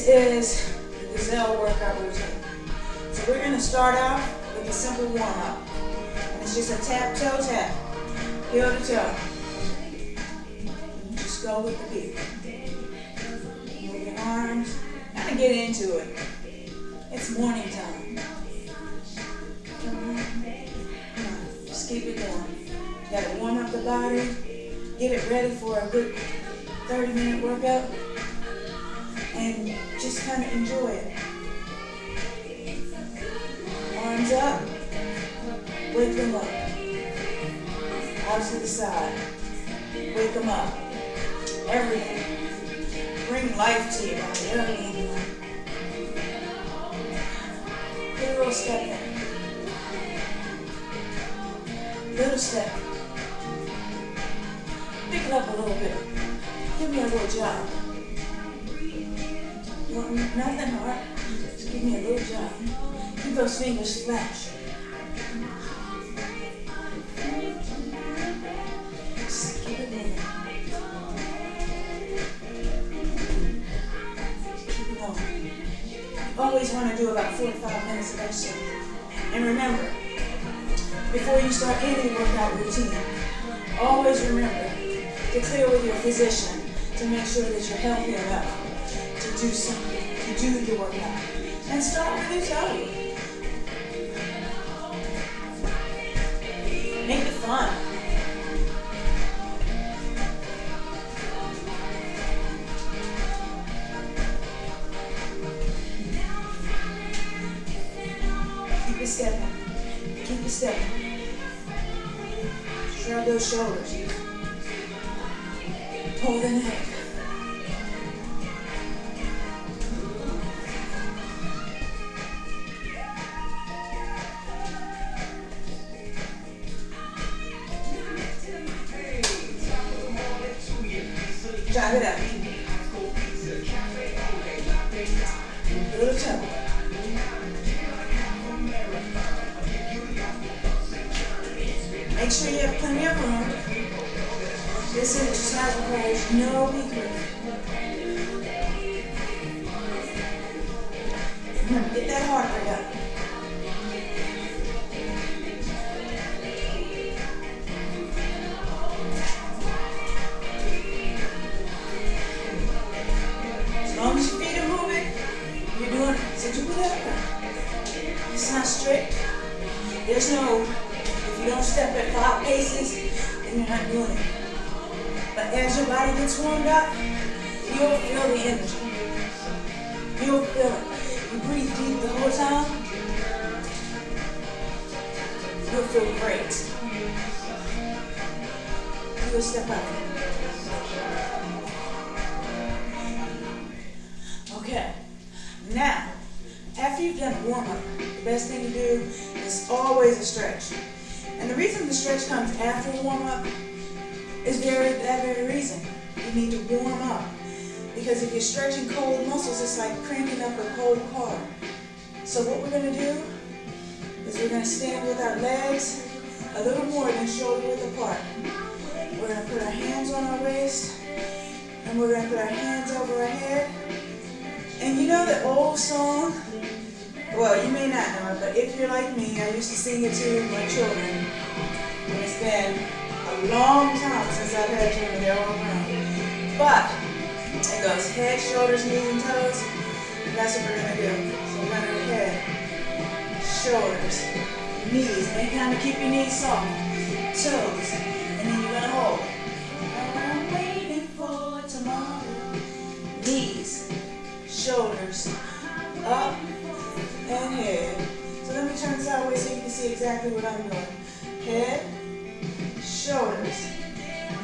This is the Gezell workout routine. So we're going to start off with a simple warm-up. And it's just a tap, toe, tap, heel to toe. Just go with the beat. Move your arms. Kind of get into it. It's morning time. Come on. Just keep it going. You got to warm up the body. Get it ready for a good 30-minute workout. And just kind of enjoy it. Arms up. Wake them up. Out to the side. Wake them up. Everything. Bring life to your body. Everything. Put a little step in. Little step. Pick it up a little bit. Give me a little jog. Nothing hard. Just give me a little jog. Keep those fingers flat. Just keep it moving. Keep it going. You always want to do about 4 to 5 minutes of exercise. And remember, before you start any workout routine, always remember to clear with your physician to make sure that you're healthy enough to do the workout. And start with your toe. Make it fun. Keep it stepping. Keep it stepping. Shrug those shoulders. Pull the neck. Jog it up. Little toe. Make sure you have plenty of room. This exercise requires no weakness. Remember, get that heart rate up. As long as your feet are moving, you're doing it. So do whatever. It's not strict. There's no, if you don't step at 5 paces, then you're not doing it. But as your body gets warmed up, you'll feel the energy. You'll feel it. You breathe deep the whole time, you'll feel great. You'll step up. Okay. Now, after you've done a warm-up, the best thing to do is always a stretch. And the reason the stretch comes after the warm-up is that very reason. You need to warm up. Because if you're stretching cold muscles, it's like cranking up a cold car. So what we're going to do is we're going to stand with our legs a little more than shoulder width apart. We're going to put our hands on our waist, and we're going to put our hands over our head. And you know the old song? Well, you may not know it, but if you're like me, I used to sing it to my children. And it's been a long time since I've had children. They're all grown. But it goes head, shoulders, knees, and toes. And that's what we're going to do. So we're going to do head, shoulders, knees. And kind of keep your knees soft. Toes. And then you're going to hold. I'm waiting for tomorrow. Knees, shoulders, up, and head. So let me turn sideways so you can see exactly what I'm doing. Head, shoulders,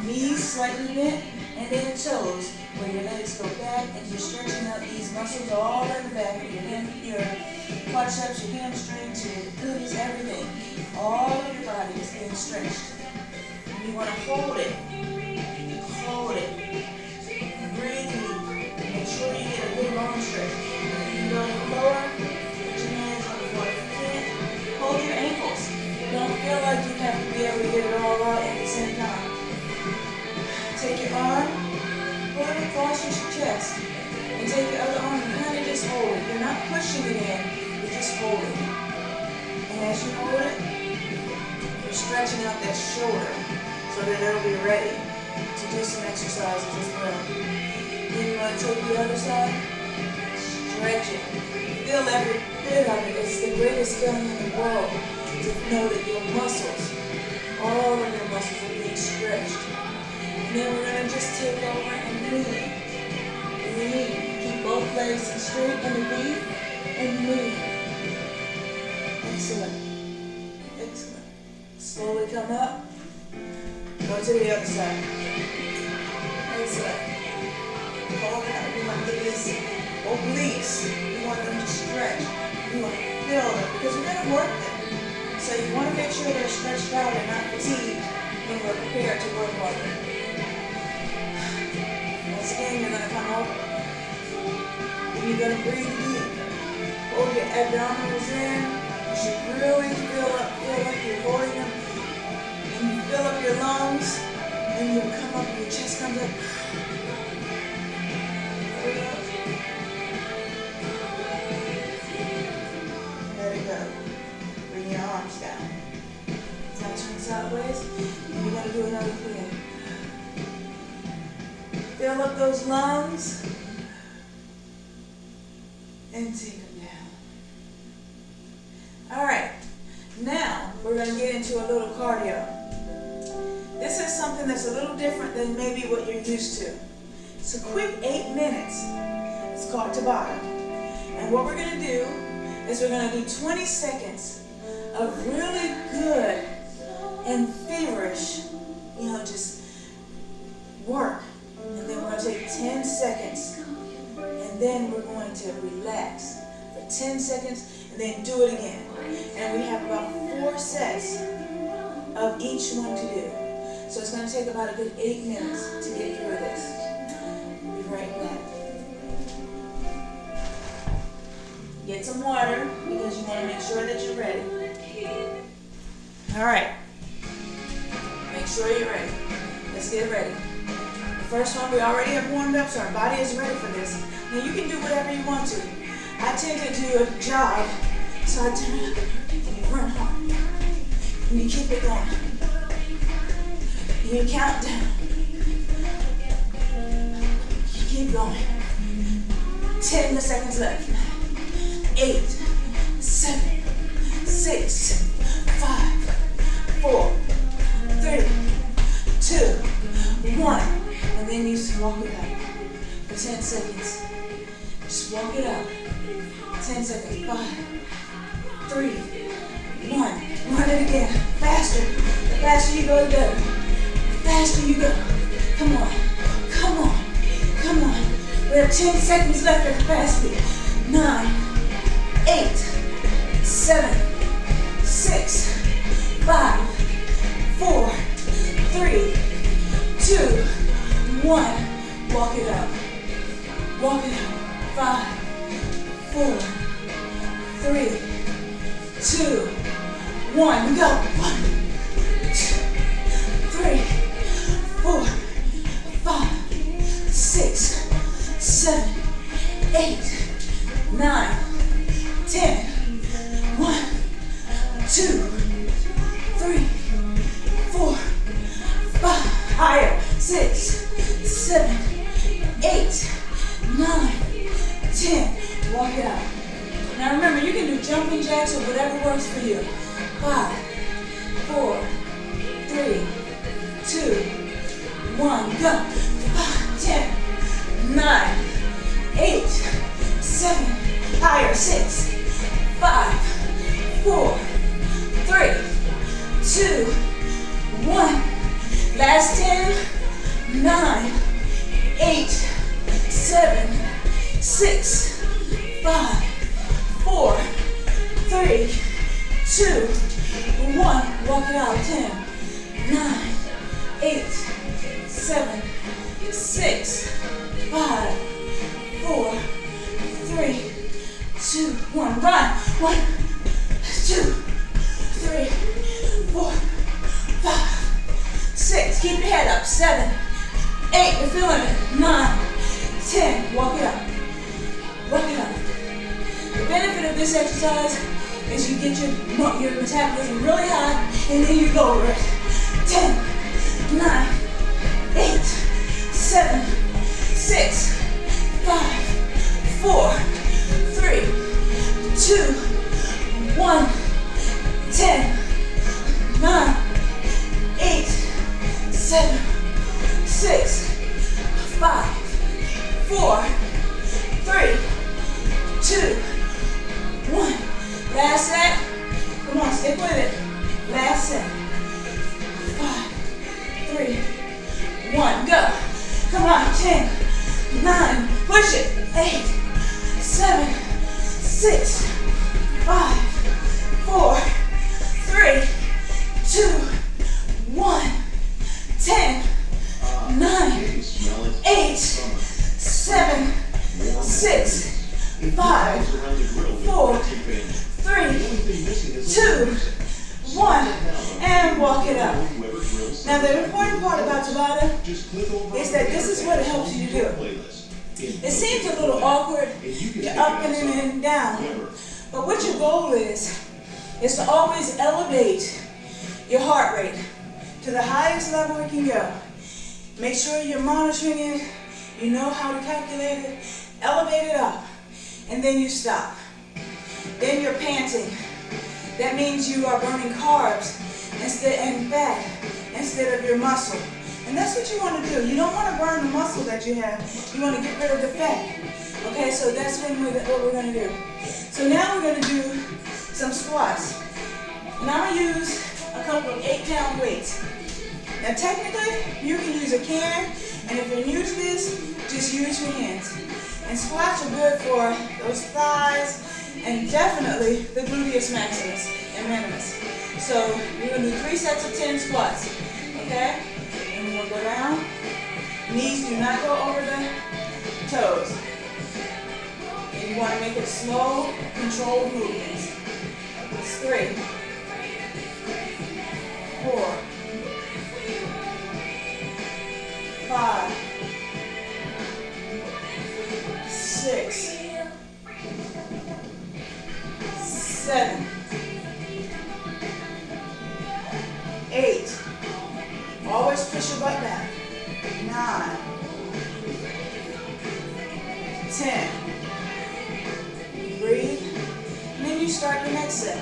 knees slightly bent, and then toes, where your legs go back and you're stretching out these muscles all in the back of your quadriceps, your hamstrings, your glutes, everything. All of your body is being stretched. And you want to hold it. Hold it. Breathe deep. Make sure you get a good long stretch. You can go lower, put your hands on the floor. If you can't, hold your ankles. Don't feel like you have to be able to get it all out at the same time. Take your arm, pull it across your chest, and take your other arm and kind stretching out that shoulder so that it'll be ready to do some exercises as well. Then you want to take the other side, stretch it. Feel every bit of it. It's the greatest feeling in the world to know that your muscles, all of your muscles are being stretched. And then we're going to just take over and lean. Lean. Keep both legs straight underneath and lean. Excellent. Excellent. Slowly come up. Go to the other side. Excellent. Hold it out. We want to get these obliques. We want them to stretch. We want to feel them because we're going to work them. So you want to make sure they're stretched out and not fatigued when we're prepared to work on them. Once again, you're going to come over. And you're going to breathe deep. Hold your abdominals in. You should really feel like you're holding them. And you fill up your lungs. And you come up, your chest comes up. There we go. Bring your arms down. Now turn sideways. And you're going to do another thing. Fill up those lungs. And take them down. Alright, now we're going to get into a little cardio. This is something that's a little different than maybe what you're used to. It's a quick 8 minutes. It's called Tabata. And what we're going to do is we're going to do 20 seconds of really good and feverish, just work. And then we're going to take 10 seconds. And then we're going to relax for 10 seconds and then do it again. And we have about 4 sets of each one to do. So it's going to take about a good 8 minutes to get through this. We'll be right back. Get some water because you want to make sure that you're ready. Alright. Make sure you're ready. Let's get ready. The first one we already have warmed up, so our body is ready for this. Now you can do whatever you want to. I tend to do a jog, so I turn it up and you run hard. And you keep it going. You count down. You keep going. 10 seconds left. 8, 7, 6, 5, 4, 3, 2, 1. And then you just walk it out for 10 seconds. Just walk it out. 10 seconds. 5, 3, 1. Run it again. Faster. The faster you go, the better. The faster you go. Come on. Come on. Come on. We have 10 seconds left at capacity. 9, 8, 7, 6, 5, 4, 3, 2, 1. Walk it out. Walk it out. 5, 4, 3, 2, 1. We go. 1, 2, 3, 4, 5, 6, 7, 8, 9, 10. 1, 2, 3, 4, 5. Higher. 6, 7, 8, 9, 10. Walk it out. Now remember, you can do jumping jacks or whatever works for you. 5, 4, 3, 2, 1. Go. 5, 10, 9, 8, 7. Higher. 6, 5, 4, 3, 2, 1. Last 10, 9, 8, 7, 6, 5, 4, 3, 2, 1. Walk it out. 10, 9, 8, 7, 6, 5, 4, 3, 2, 1. Run. 1, 2, 3, 4, 5, 6. Keep your head up. 7, 8. You're feeling it. 9, 10. Walk it out. Walk it out. The benefit of this exercise is you get your metabolism really high and then you lower it. 10, 9, 8, 7, 6, 5, 4, 3, 2, 1, 10, 9, 8, 7, 6, 5, 4, 3, 2, 1. Last set. Come on, stick with it. Last set. 5, 3, 1. Go. Come on. 10, 9. Push it. 8, 7, 6, 5, 4, 3, 2, 1. 10, 9, 8, 7, 6, 5, 4, 3, 2, 1, and walk it up. Now the important part about Tabata is that this is what it helps you to do. It seems a little awkward, you're up and in and down, but what your goal is to always elevate your heart rate to the highest level it can go. Make sure you're monitoring it, you know how to calculate it, elevate it up, and then you stop. Then you're panting. That means you are burning carbs and fat instead of your muscle. And that's what you want to do. You don't want to burn the muscle that you have. You want to get rid of the fat. Okay, so that's what we're going to do. So now we're going to do some squats. And I'm going to use a couple of 8-pound weights. Now technically, you can use a can, and if you're new to this, just use your hands. And squats are good for those thighs and definitely the gluteus maximus and minimus. So we're going to do 3 sets of 10 squats, okay? And we're going to go down. Knees do not go over the toes. And you want to make it slow, controlled movements. It's 3, 4, 5, 6, 7, 8. Always push your butt back. 9, 10. Breathe. And then you start the next set.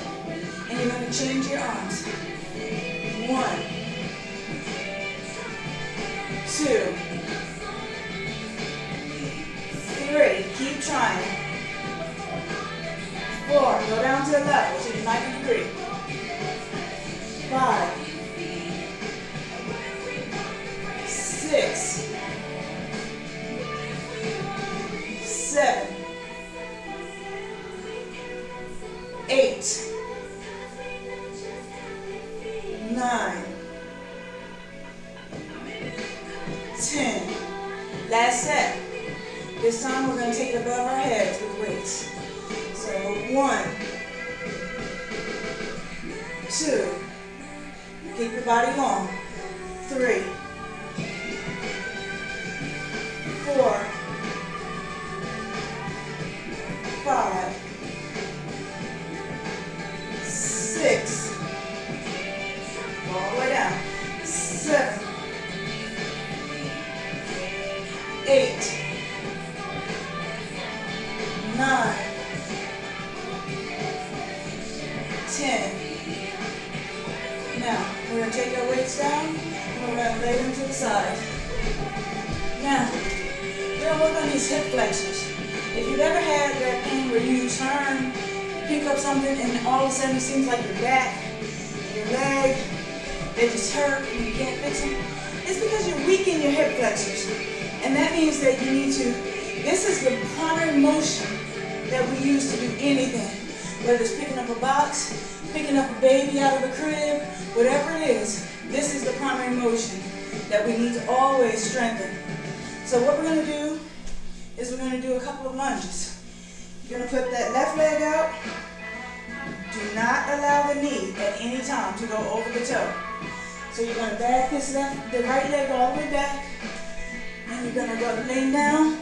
And you're going to change your arms. 1, 2, 3. Keep trying. 4. Go down to the level to your 90 degree. 5, 6, 7, 8, 9, 10. Last set. This time we're going to take it above our heads with weights. So 1, 2. Keep your body long. 3, 4, 5, 6. Go all the way down. 7, 8, 9, 10. Now, we're going to take our weights down and we're going to lay them to the side. Now, we're going to work on these hip flexors. If you've ever had that pain where you turn, pick up something, and all of a sudden it seems like your back, your leg, they just hurt and you can't fix them, it's because you're weak in your hip flexors. And that means that you need to, this is the primary motion that we use to do anything. Whether it's picking up a box, picking up a baby out of the crib, whatever it is, this is the primary motion that we need to always strengthen. So what we're going to do is we're going to do a couple of lunges. You're going to put that left leg out. Do not allow the knee at any time to go over the toe. So you're going to back the right leg all the way back, and you're going to go lay down,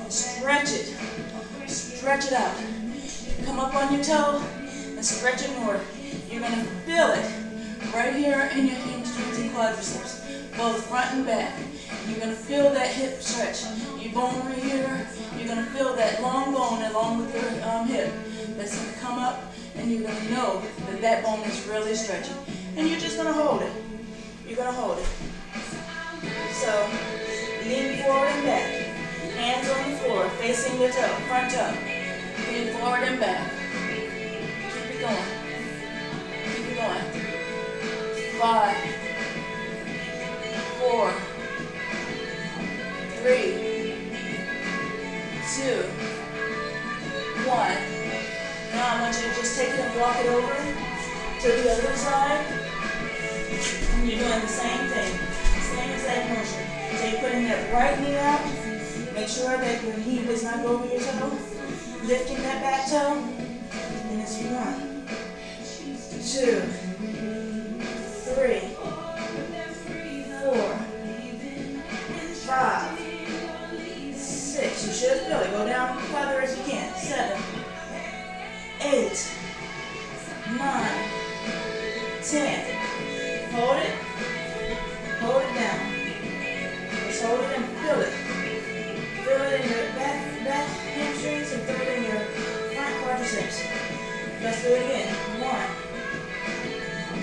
stretch it out. Come up on your toe and and stretch it more. You're going to feel it right here in your hamstrings and quadriceps, both front and back. You're going to feel that hip stretch. Your bone right here, you're going to feel that long bone along with your hip. That's going to come up, and you're going to know that that bone is really stretching. And you're just going to hold it. You're going to hold it. So, lean forward and back. Hands on the floor, facing the toe, front toe. Lean forward and back. Keep it going. Keep it going. 5, 4, 3, 2, 1. Now I want you to just take it and walk it over to the other side. And you're doing the same thing. Same exact motion. So you're putting that right knee out. Make sure that your knee does not go over your toe. Lifting that back toe. And it's 1, 2, 3, 4, 5, 6. You should feel it. Go down farther as you can. 7, 8, 9, 10. Hold it. Hold it down. Just hold it and feel it. Feel it in your back hamstrings and feel it in your front quadriceps. Let's do it again. 1, 2,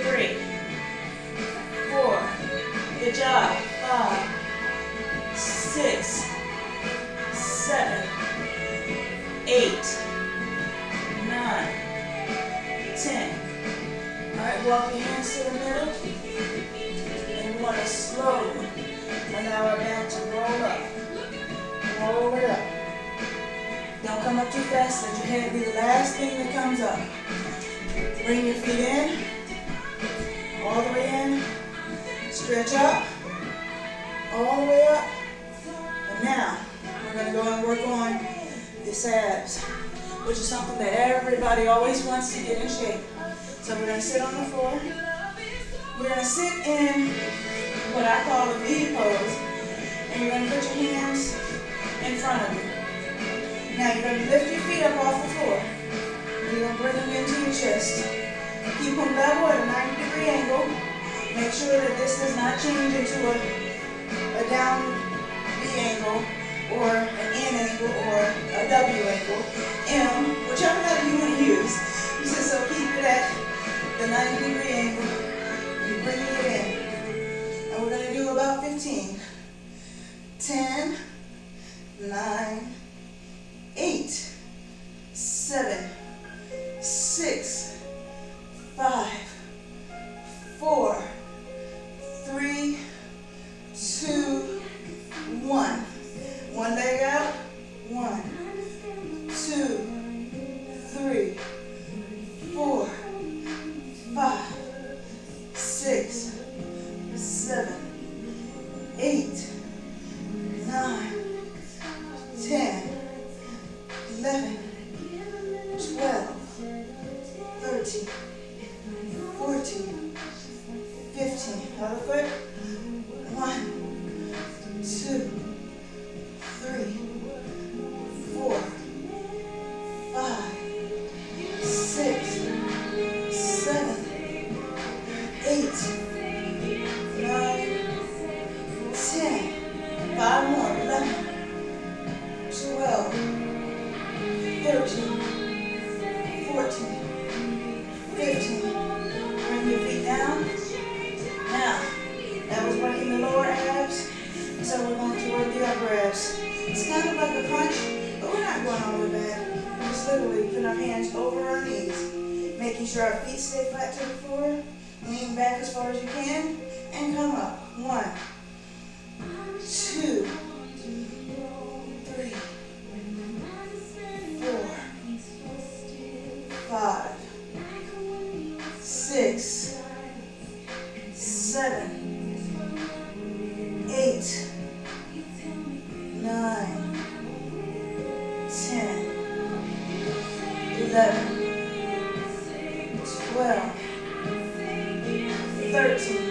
3, 4. Good job. 5, 6, 7, 8, 9, 10. All right, walk your hands to the middle. And we want to slowly allow our back to roll up. Roll it up. Don't come up too fast. Let your head be the last thing that comes up. Bring your feet in. All the way in. Stretch up. All the way up. And now, we're going to go and work on this abs, which is something that everybody always wants to get in shape. So we're going to sit on the floor. We're going to sit in what I call a V pose. And you're going to put your hands in front of you. Now you're going to lift your feet up off the floor. You're going to bring them into your chest. Keep them level at a 90-degree angle. Make sure that this does not change into a down V angle or an N angle or a W angle. M, whichever letter you want to use. So keep it at the 90-degree angle. You're bringing it in. And we're going to do about 15. 10, 9, 8, 7, 6, 5, 4, 3, 2, 1. One leg out. 1, 2, 3, 4, 5, 6, 7, 8, 9, 10, 11, 12, 13, 14, 15. Other foot. 1, 2, 3, 4, 5, 6, 7, 8, 9, 10. 5 more. 11, 12, 13, 14, 15. Bring your feet down. Now, that was working the lower abs, so we're going to work the upper abs. It's kind of like a crunch, but we're not going all the way back. We're just literally putting our hands over our knees, making sure our feet stay flat to the floor. Lean back as far as you can, and come up. 1, 2, 3, 4, 5, 6, 7, 8, 9, 10, 11, 12, 13,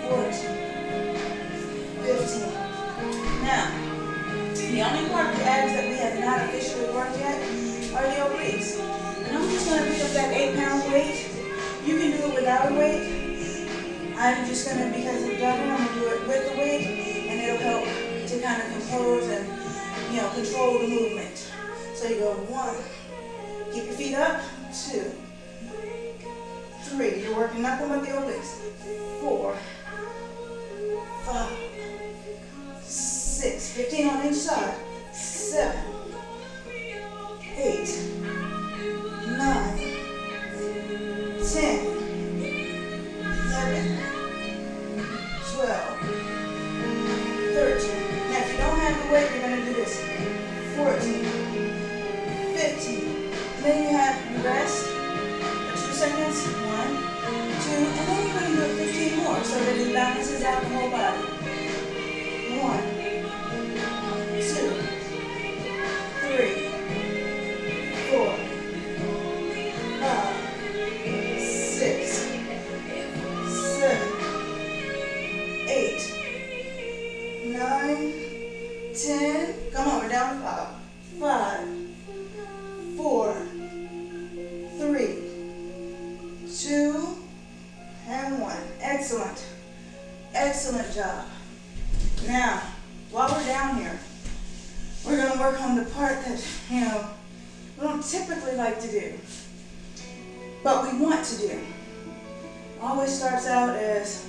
14, 15. Now, the only part of the abs that we have not officially worked yet are the obliques. And I'm just going to pick up that 8-pound weight. You can do it without a weight. I'm just going to, because I've done it, I'm going to do it with the weight, and it'll help to kind of compose and, control the movement. So you go 1, keep your feet up, 2, 3, you're working nothing but the obliques, 4, 5, 6, 15 on each side, 7, 8, 9, 10, 11, 12, 13. Now if you don't have the weight, you're going to do this. 14, 15. And then you have your rest for 2 seconds. 1, 2, and then you're going to do it 15 more so that it balances out the whole body. 1, 2, 3, 4, 5, 6, 7, 8, 9, 10. Come on, we're down to 5. 5, 4, 3, 2, and 1. Excellent. Excellent job. Now, while we're down here, we're going to work on the part that, we don't typically like to do, but we want to do. Always starts out as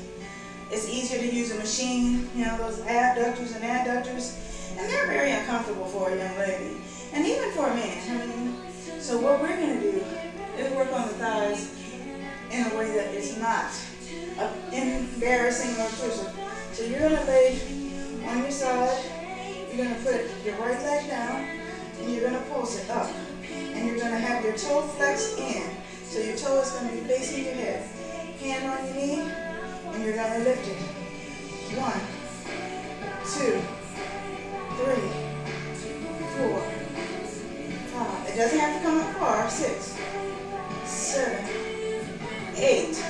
it's easier to use a machine, those abductors and adductors, and they're very uncomfortable for a young lady, and even for a man. So what we're going to do is work on the thighs in a way that is not embarrassing or obtrusive. So you're going to lay on your side, you're going to put your right leg down, and you're going to pulse it up. And you're going to have your toe flexed in. So your toe is going to be facing your head. Hand on your knee, and you're going to lift it. 1, 2, 3, 4, 5. It doesn't have to come up far. 6, 7, 8,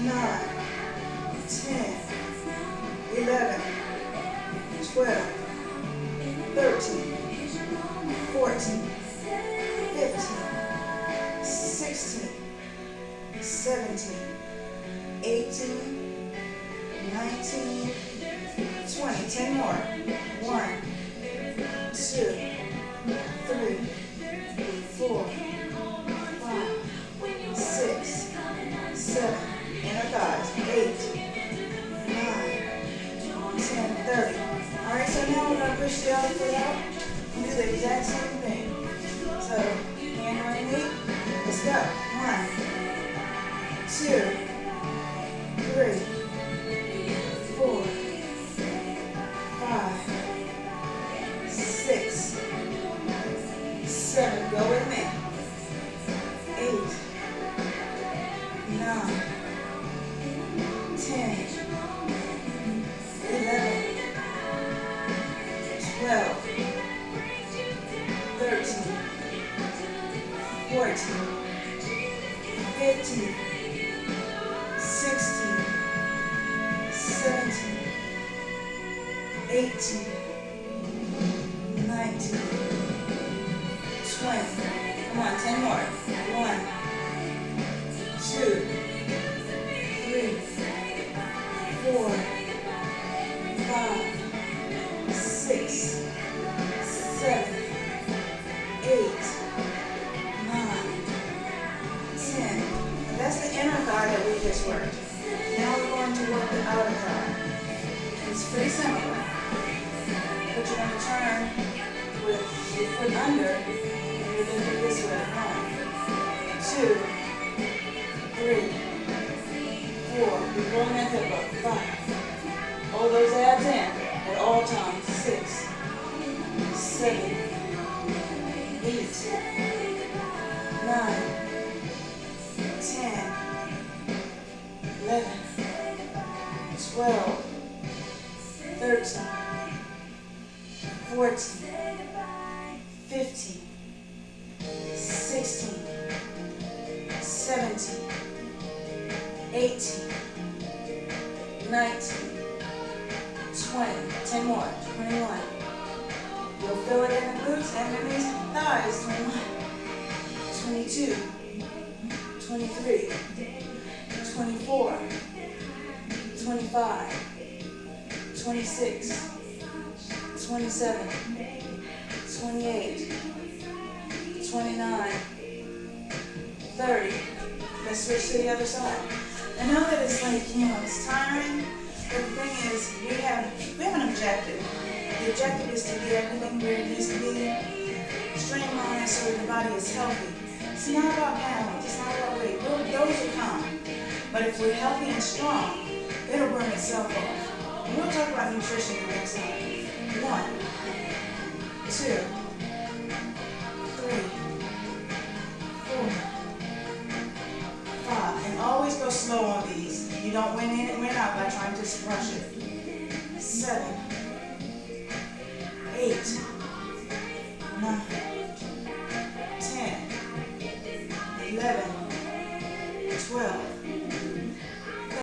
9, 10, 11, 12, 13, 14, 15, 16, 17, 18, 19, 20. 10 more. 1, 2, 3, 4, 5, 6, 7. Inner thighs. 8, 9, 10, 30. All right, so now we're going to push the other foot out and do the exact same thing. So, hand on your knee. Let's go. 1, 2, 3, 4, 5, 6, 7. Go with me. 8, 9, 10, 11, 12, 13, 14, 15, 16, 17, 18, 19, 20. Come on, 10 more. 1, 2, 3, 4, 5, 6, 7, 8, 9, 10. And that's the inner thigh that we just worked. Now we're going to work the outer thigh. It's pretty simple. But you're going to turn with your foot under, and you're going to do this way. 1, 2, 3, 4. You're rolling that hip up. 5. Hold those abs in at all times. 6, 7, 8, 9, 10, 11, 12, 13, 14, 15, 16, 17, 18, 19, 20, 10 more, 21. You'll feel it in the glutes and in these thighs. 21, 22, 23, 24, 25, 26, 27, 28, 29, 30. Let's switch to the other side. I know that it's like, it's tiring, but the thing is, we have an objective. The objective is to get everything where it needs to be, streamlined so that the body is healthy. It's not about calories, it's not about weight. Those will come. But if we're healthy and strong, it'll burn itself off. And we'll talk about nutrition the next time. 1, 2, 3, 4, 5. And always go slow on these. You don't win in and win out by trying to rush it. 7, 8, 9, 10, 11, 12,